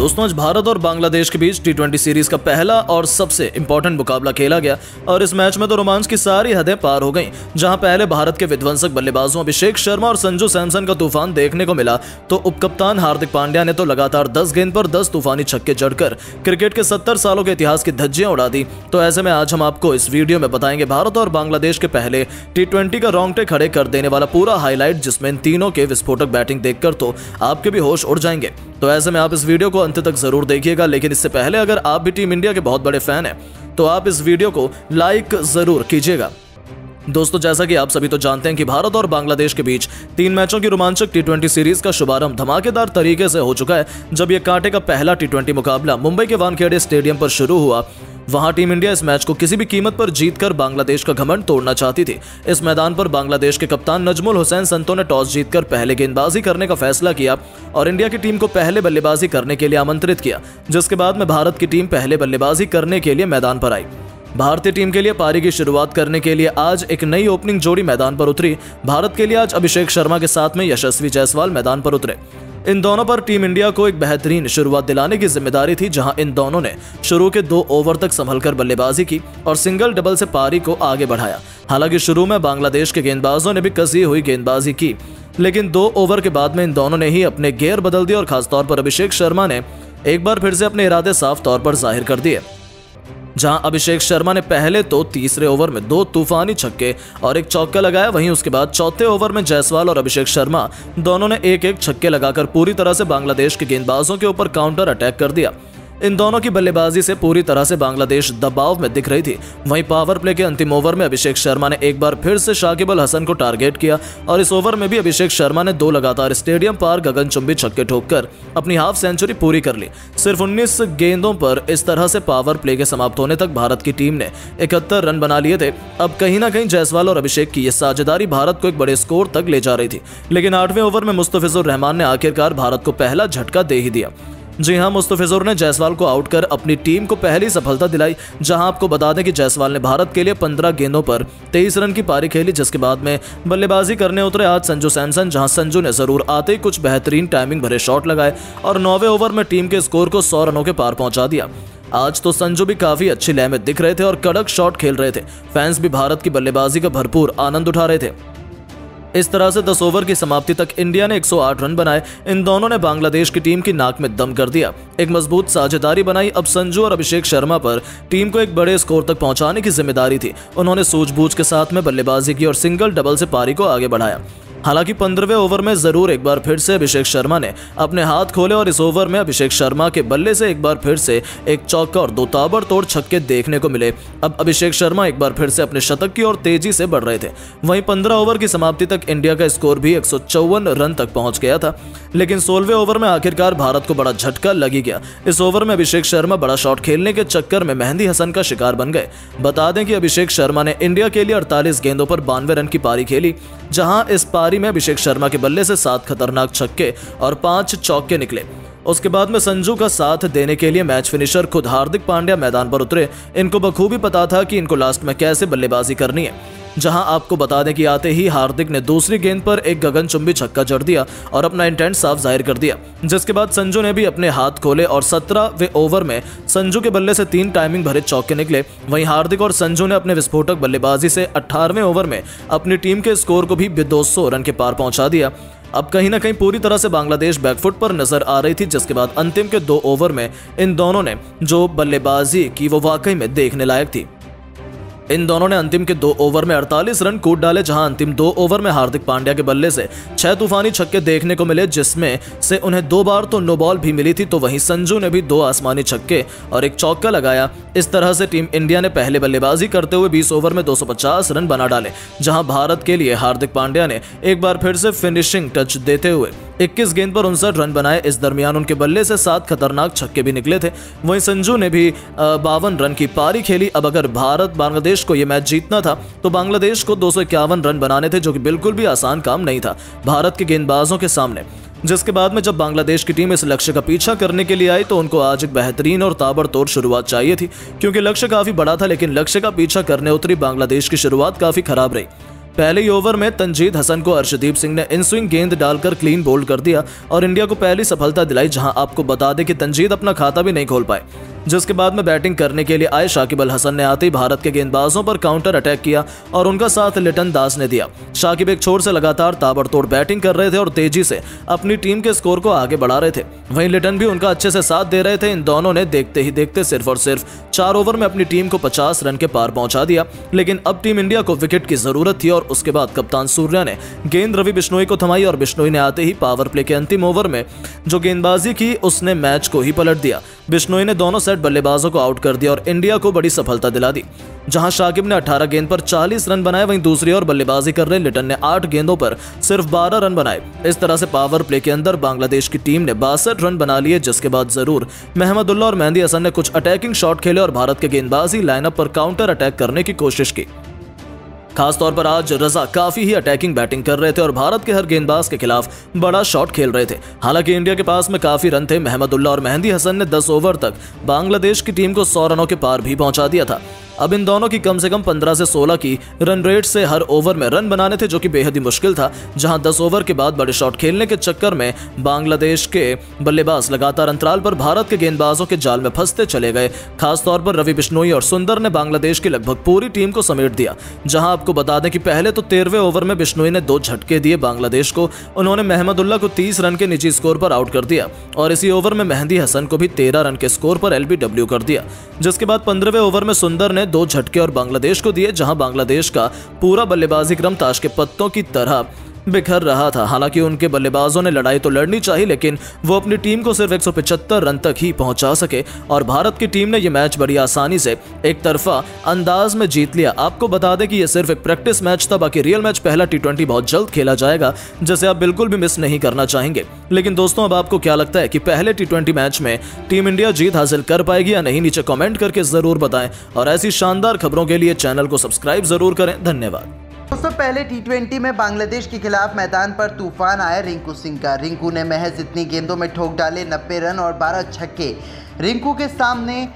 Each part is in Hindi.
दोस्तों आज भारत और बांग्लादेश के बीच टी20 सीरीज का पहला और सबसे इंपॉर्टेंट मुकाबला खेला गया और इस मैच में तो रोमांच की सारी हदें पार हो गईं। जहां पहले भारत के विध्वंसक बल्लेबाजों अभिषेक शर्मा और संजू सैमसन का तूफान देखने को मिला, तो उपकप्तान हार्दिक पांड्या ने तो लगातार 10 गेंद पर 10 तूफानी छक्के जड़कर क्रिकेट के 70 सालों के इतिहास की धज्जियां उड़ा दी। तो ऐसे में आज हम आपको इस वीडियो में बताएंगे भारत और बांग्लादेश के पहले टी20 का रोंगटे खड़े कर देने वाला पूरा हाईलाइट, जिसमें इन तीनों के विस्फोटक बैटिंग देखकर तो आपके भी होश उड़ जाएंगे। तो ऐसे में आप इस वीडियो को अंत तक जरूर देखिएगा, लेकिन इससे पहले अगर आप भी टीम इंडिया के बहुत बड़े फैन हैं तो आप इस वीडियो को लाइक जरूर कीजिएगा। दोस्तों जैसा कि आप सभी तो जानते हैं कि भारत और बांग्लादेश के बीच 3 मैचों की रोमांचक टी20 सीरीज का शुभारंभ धमाकेदार तरीके से हो चुका है। जब यह कांटे का पहला टी20 मुकाबला मुंबई के वानखेड़े स्टेडियम पर शुरू हुआ, वहां टीम इंडिया इस मैच को किसी भी कीमत पर जीतकर बांग्लादेश का घमंड तोड़ना चाहती थी। इस मैदान पर बांग्लादेश के कप्तान नजमुल हुसैन संतो ने टॉस जीतकर पहले गेंदबाजी करने का फैसला किया और इंडिया की टीम को पहले बल्लेबाजी करने के लिए आमंत्रित किया, जिसके बाद में भारत की टीम पहले बल्लेबाजी करने के लिए मैदान पर आई। भारतीय टीम के लिए पारी की शुरुआत करने के लिए आज एक नई ओपनिंग जोड़ी मैदान पर उतरी। भारत के लिए आज अभिषेक शर्मा के साथ में यशस्वी जायसवाल मैदान पर उतरे। इन दोनों पर टीम इंडिया को एक बेहतरीन शुरुआत दिलाने की जिम्मेदारी थी, जहां इन दोनों ने शुरू के 2 ओवर तक संभलकर बल्लेबाजी की और सिंगल डबल से पारी को आगे बढ़ाया। हालांकि शुरू में बांग्लादेश के गेंदबाजों ने भी कसी हुई गेंदबाजी की, लेकिन 2 ओवर के बाद में इन दोनों ने ही अपने गियर बदल दिए और खासतौर पर अभिषेक शर्मा ने एक बार फिर से अपने इरादे साफ तौर पर जाहिर कर दिए। जहां अभिषेक शर्मा ने पहले तो तीसरे ओवर में 2 तूफानी छक्के और एक चौका लगाया, वहीं उसके बाद चौथे ओवर में जायसवाल और अभिषेक शर्मा दोनों ने एक छक्के लगाकर पूरी तरह से बांग्लादेश के गेंदबाजों के ऊपर काउंटर अटैक कर दिया। इन दोनों की बल्लेबाजी से पूरी तरह से बांग्लादेश दबाव में दिख रही थी। वहीं पावर प्ले के अंतिम ओवर में अभिषेक शर्मा ने एक बार फिर से शाकिब अल हसन को टारगेट किया और इस ओवर में भी अभिषेक शर्मा ने 2 लगातार स्टेडियम पार गगनचुंबी छक्के ठोककर अपनी हाफ सेंचुरी पूरी कर ली। सिर्फ 19 गेंदों पर इस तरह से पावर प्ले के समाप्त होने तक भारत की टीम ने 71 रन बना लिए थे। अब कहीं ना कहीं जायसवाल और अभिषेक की यह साझेदारी भारत को एक बड़े स्कोर तक ले जा रही थी, लेकिन 8वें ओवर में मुस्तफिजुर रहमान ने आखिरकार भारत को पहला झटका दे ही दिया। जी हां, मुस्तफिजुर ने जायसवाल को आउट कर अपनी टीम को पहली सफलता दिलाई। जहां आपको बता दें कि जायसवाल ने भारत के लिए 15 गेंदों पर 23 रन की पारी खेली, जिसके बाद में बल्लेबाजी करने उतरे आज संजू सैमसन। जहां संजू ने जरूर आते ही कुछ बेहतरीन टाइमिंग भरे शॉट लगाए और 9वें ओवर में टीम के स्कोर को 100 रनों के पार पहुंचा दिया। आज तो संजू भी काफी अच्छी लय में दिख रहे थे और कड़क शॉट खेल रहे थे। फैंस भी भारत की बल्लेबाजी का भरपूर आनंद उठा रहे थे। इस तरह से 10 ओवर की समाप्ति तक इंडिया ने 108 रन बनाए। इन दोनों ने बांग्लादेश की टीम की नाक में दम कर दिया, एक मजबूत साझेदारी बनाई। अब संजू और अभिषेक शर्मा पर टीम को एक बड़े स्कोर तक पहुंचाने की जिम्मेदारी थी। उन्होंने सूझबूझ के साथ में बल्लेबाजी की और सिंगल डबल से पारी को आगे बढ़ाया। हालांकि 15वें ओवर में जरूर एक बार फिर से अभिषेक शर्मा ने अपने हाथ खोले और इस ओवर में अभिषेक शर्मा के बल्ले से एक बार फिर से एक चौका और 2 ताबड़तोड़ छक्के देखने को मिले। अब अभिषेक शर्मा एक बार फिर से अपने शतक की ओर तेजी से बढ़ रहे थे। वहीं 15 ओवर की समाप्ति तक इंडिया का स्कोर भी 154 रन तक पहुंच गया था, लेकिन 16वें ओवर में आखिरकार भारत को बड़ा झटका लगी गया। इस ओवर में अभिषेक शर्मा बड़ा शॉट खेलने के चक्कर में मेहंदी हसन का शिकार बन गए। बता दें कि अभिषेक शर्मा ने इंडिया के लिए 48 गेंदों पर 92 रन की पारी खेली, जहां इस पारी में अभिषेक शर्मा के बल्ले से 7 खतरनाक छक्के और 5 चौके निकले। उसके बाद में संजू का साथ देने के लिए मैच फिनिशर खुद हार्दिक पांड्या मैदान पर उतरे। इनको बखूबी पता था कि इनको लास्ट में कैसे बल्लेबाजी करनी है। जहां आपको बता दें कि आते ही हार्दिक ने दूसरी गेंद पर एक गगनचुंबी छक्का जड़ दिया और अपना इंटेंट साफ जाहिर कर दिया, जिसके बाद संजू ने भी अपने हाथ खोले और 17वें ओवर में संजू के बल्ले से 3 टाइमिंग भरे चौके निकले। वहीं हार्दिक और संजू ने अपने विस्फोटक बल्लेबाजी से 18वें ओवर में अपनी टीम के स्कोर को भी 200 रन के पार पहुंचा दिया। अब कहीं ना कहीं पूरी तरह से बांग्लादेश बैकफुट पर नजर आ रही थी, जिसके बाद अंतिम के 2 ओवर में इन दोनों ने जो बल्लेबाजी की वो वाकई में देखने लायक थी। इन दोनों ने अंतिम के 2 ओवर में 48 रन कूद डाले, जहां अंतिम 2 ओवर में हार्दिक पांड्या के बल्ले से 6 तूफानी छक्के देखने को मिले, जिसमें से उन्हें 2 बार तो नो बॉल भी मिली थी। तो वहीं संजू ने भी 2 आसमानी छक्के और एक चौका लगाया। इस तरह से टीम इंडिया ने पहले बल्लेबाजी करते हुए 20 ओवर में 250 रन बना डाले, जहां भारत के लिए हार्दिक पांड्या ने एक बार फिर से फिनिशिंग टच देते हुए 21 गेंद पर 59 रन बनाए। इस दरमियान उनके बल्ले से 7 खतरनाक छक्के भी निकले थे। वहीं संजू ने भी 52 रन की पारी खेली। अब अगर भारत बांग्लादेश को यह मैच जीतना था तो बांग्लादेश को 251 रन बनाने थे, जो कि बिल्कुल भी आसान काम नहीं था भारत के गेंदबाजों के सामने। जिसके बाद में जब बांग्लादेश की टीम इस लक्ष्य का पीछा करने के लिए आई तो उनको आज एक बेहतरीन और ताबड़तोड़ शुरुआत चाहिए थी, क्योंकि लक्ष्य काफी बड़ा था, लेकिन लक्ष्य का पीछा करने उतरी बांग्लादेश की शुरुआत काफी खराब रही। पहले ही ओवर में तंजीद हसन को अर्शदीप सिंह ने इन स्विंग गेंद डालकर क्लीन बोल्ड कर दिया और इंडिया को पहली सफलता दिलाई, जहां आपको बता दें कि तंजीद अपना खाता भी नहीं खोल पाए। जिसके बाद में बैटिंग करने के लिए आए शाकिब अल हसन ने आते ही भारत के गेंदबाजों पर काउंटर अटैक किया और उनका साथ लिटन दास ने दिया। शाकिब एक छोर से लगातार ताबड़तोड़ बैटिंग कर रहे थे और तेजी से अपनी टीम के स्कोर को आगे बढ़ा रहे थे। वहीं लिटन भी उनका अच्छे से साथ दे रहे थे। इन दोनों ने देखते ही देखते सिर्फ और सिर्फ 4 ओवर में अपनी टीम को 50 रन के पार पहुंचा दिया। लेकिन अब टीम इंडिया को विकेट की जरूरत थी और उसके बाद कप्तान सूर्या ने गेंद रवि बिश्नोई को थमाई और बिश्नोई ने आते ही पावर प्ले के अंतिम ओवर में जो गेंदबाजी की उसने मैच को ही पलट दिया। बिश्नोई ने दोनों सेट बल्लेबाजों को आउट कर दिया और इंडिया को बड़ी सफलता दिला दी। जहां शाकिब ने 18 गेंद पर 40 रन बनाए, वहीं दूसरी ओर बल्लेबाजी कर रहे लिटन ने 8 गेंदों पर सिर्फ 12 रन बनाए। इस तरह से पावर प्ले के अंदर बांग्लादेश की टीम ने 62 रन बना लिए, जिसके बाद जरूर महमदुल्लाह और मेहंदी हसन ने कुछ अटैकिंग शॉट खेले और भारत के गेंदबाजी लाइनअप पर काउंटर अटैक करने की कोशिश की। खासतौर पर आज रजा काफी ही अटैकिंग बैटिंग कर रहे थे और भारत के हर गेंदबाज के खिलाफ बड़ा शॉट खेल रहे थे। हालांकि इंडिया के पास में काफी रन थे। महमदुल्लाह और मेहंदी हसन ने 10 ओवर तक बांग्लादेश की टीम को 100 रनों के पार भी पहुंचा दिया था। अब इन दोनों की कम से कम 15 से 16 की रन रेट से हर ओवर में रन बनाने थे, जो कि बेहद ही मुश्किल था। जहां 10 ओवर के बाद बड़े शॉट खेलने के चक्कर में बांग्लादेश के बल्लेबाज लगातार अंतराल पर भारत के गेंदबाजों के जाल में फंसते चले गए। खासतौर पर रवि बिश्नोई और सुंदर ने बांग्लादेश की लगभग पूरी टीम को समेट दिया। जहां आपको बता दें कि पहले तो 13वें ओवर में बिश्नोई ने 2 झटके दिए बांग्लादेश को। उन्होंने महमदुल्लाह को 30 रन के निजी स्कोर पर आउट कर दिया और इसी ओवर में मेहंदी हसन को भी 13 रन के स्कोर पर एलबीडब्ल्यू कर दिया। जिसके बाद 15वें ओवर में सुंदर ने 2 झटके और बांग्लादेश को दिए, जहां बांग्लादेश का पूरा बल्लेबाजी क्रम ताश के पत्तों की तरह बिखर रहा था। हालांकि उनके बल्लेबाजों ने लड़ाई तो लड़नी चाहिए, लेकिन वो अपनी टीम को सिर्फ 175 रन तक ही पहुंचा सके और भारत की टीम ने यह मैच बड़ी आसानी से एक तरफा अंदाज में जीत लिया। आपको बता दें कि यह सिर्फ एक प्रैक्टिस मैच था, बाकी रियल मैच पहला T20 बहुत जल्द खेला जाएगा, जिसे आप बिल्कुल भी मिस नहीं करना चाहेंगे। लेकिन दोस्तों, अब आपको क्या लगता है कि पहले T20 मैच में टीम इंडिया जीत हासिल कर पाएगी या नहीं? नीचे कमेंट करके जरूर बताएं और ऐसी शानदार खबरों के लिए चैनल को सब्सक्राइब जरूर करें। धन्यवाद। दोस्तों, पहले T20 में बांग्लादेश के खिलाफ मैदान पर तूफान आया रिंकू सिंह का। रिंकू ने महज इतनी गेंदों में ठोक डाले 90 रन और 12 छक्के। रिंकू के सामने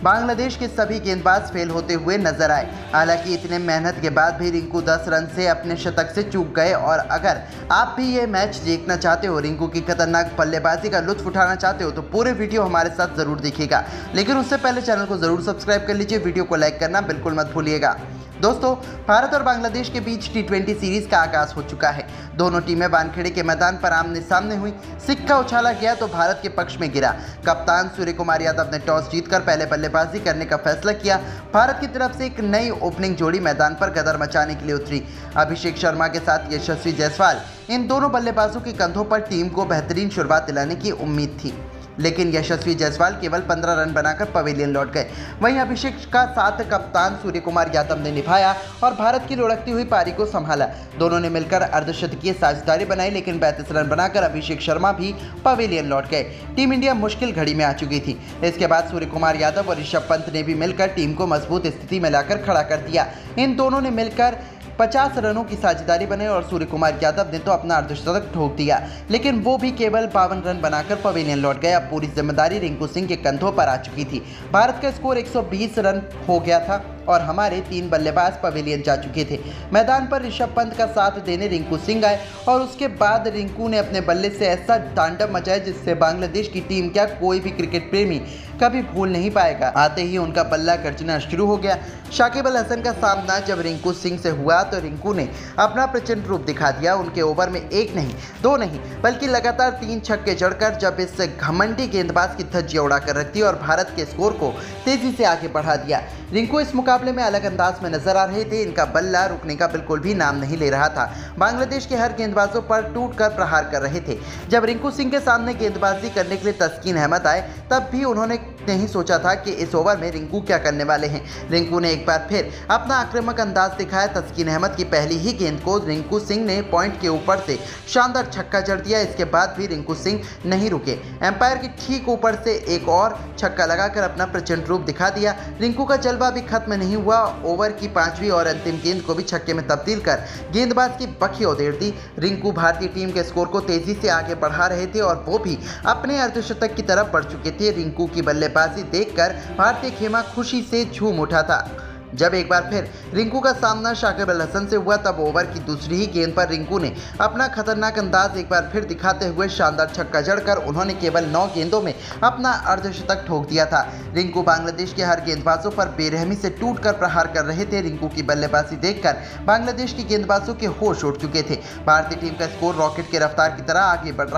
बांग्लादेश के सभी गेंदबाज फेल होते हुए नजर आए। हालांकि इतने मेहनत के बाद भी रिंकू 10 रन से अपने शतक से चूक गए। और अगर आप भी ये मैच देखना चाहते हो, रिंकू की खतरनाक बल्लेबाजी का लुत्फ उठाना चाहते हो, तो पूरे वीडियो हमारे साथ जरूर देखिएगा। लेकिन उससे पहले चैनल को जरूर सब्सक्राइब कर लीजिए, वीडियो को लाइक करना बिल्कुल मत भूलिएगा। दोस्तों, भारत और बांग्लादेश के बीच T20 सीरीज का आगाज हो चुका है। दोनों टीमें वानखेड़े के मैदान पर आमने सामने हुई। सिक्का उछाला गया तो भारत के पक्ष में गिरा। कप्तान सूर्य कुमार यादव ने टॉस जीतकर पहले बल्लेबाजी करने का फैसला किया। भारत की तरफ से एक नई ओपनिंग जोड़ी मैदान पर गदर मचाने के लिए उतरी। अभिषेक शर्मा के साथ यशस्वी जायसवाल, इन दोनों बल्लेबाजों के कंधों पर टीम को बेहतरीन शुरुआत दिलाने की उम्मीद थी। लेकिन यशस्वी जायसवाल केवल 15 रन बनाकर पवेलियन लौट गए। वहीं अभिषेक का साथ कप्तान सूर्य कुमार यादव ने निभाया और भारत की लुढ़कती हुई पारी को संभाला। दोनों ने मिलकर अर्धशतकीय साझेदारी बनाई, लेकिन 32 रन बनाकर अभिषेक शर्मा भी पवेलियन लौट गए। टीम इंडिया मुश्किल घड़ी में आ चुकी थी। इसके बाद सूर्य कुमार यादव और ऋषभ पंत ने भी मिलकर टीम को मजबूत स्थिति में लाकर खड़ा कर दिया। इन दोनों ने मिलकर 50 रनों की साझेदारी बनाई और सूर्य कुमार यादव ने तो अपना अर्धशतक ठोक दिया, लेकिन वो भी केवल 52 रन बनाकर पवेलियन लौट गए। अब पूरी जिम्मेदारी रिंकू सिंह के कंधों पर आ चुकी थी। भारत का स्कोर 120 रन हो गया था और हमारे 3 बल्लेबाज पवेलियन जा चुके थे। मैदान पर ऋषभ पंत का साथ देने रिंकू सिंह आए और उसके बाद रिंकू ने अपने बल्ले से ऐसा तांडव मचाया जिससे बांग्लादेश की टीम क्या कोई भी क्रिकेट प्रेमी कभी भूल नहीं पाएगा। आते ही उनका बल्ला गर्जना शुरू हो गया। शाकिब अल हसन का सामना जब रिंकू सिंह से हुआ तो रिंकू ने अपना प्रचंड रूप दिखा दिया। उनके ओवर में 1 नहीं 2 नहीं बल्कि लगातार 3 छक्के जड़कर जब इस घमंडी गेंदबाज की धज्जियां उड़ाकर रख दी और भारत के स्कोर को तेजी से आगे बढ़ा दिया। रिंकू इस मुकाबले में अलग अंदाज में नजर आ रहे थे। इनका बल्ला रुकने का बिल्कुल भी नाम नहीं ले रहा था। बांग्लादेश के हर गेंदबाजों पर टूटकर प्रहार कर रहे थे। जब रिंकू सिंह के सामने गेंदबाजी करने के लिए तस्कीन अहमद आए, तब भी उन्होंने नहीं सोचा था कि इस ओवर में रिंकू क्या करने वाले हैं। रिंकू ने एक बार फिर अपना आक्रामक अंदाज दिखाया। तस्कीन अहमद की पहली ही गेंद को रिंकू सिंह ने पॉइंट के ऊपर से शानदार छक्का जड़ दिया। इसके बाद भी रिंकू सिंह नहीं रुके। एम्पायर की ठीक ऊपर से एक और छक्का लगाकर अपना प्रचंड रूप दिखा दिया। रिंकू का जलवा भी खत्म नहीं हुआ। ओवर की 5वीं और अंतिम गेंद को भी छक्के में तब्दील कर गेंदबाज की बखिया उधेड़ दी। रिंकू भारतीय टीम के स्कोर को तेजी से आगे बढ़ा रहे थे और वो भी अपने अर्धशतक की तरफ बढ़ चुके थे। रिंकू की बल्लेबाजी देखकर भारतीय खेमा खुशी से झूम उठा था। जब एक बार फिर रिंकू का सामना शाकिब अल हसन से हुआ तब ओवर की दूसरी ही गेंद पर रिंकू ने अपना खतरनाक अंदाज एक बार फिर दिखाते हुए शानदार छक्का जड़कर उन्होंने केवल 9 गेंदों में अपना अर्धशतक ठोक दिया था। रिंकू बांग्लादेश के हर गेंदबाजों पर बेरहमी से टूटकर प्रहार कर रहे थे। रिंकू की बल्लेबाजी देखकर बांग्लादेश के गेंदबाजों के होश उड़ चुके थे। भारतीय टीम का स्कोर रॉकेट की रफ्तार की तरह आगे बढ़ रहा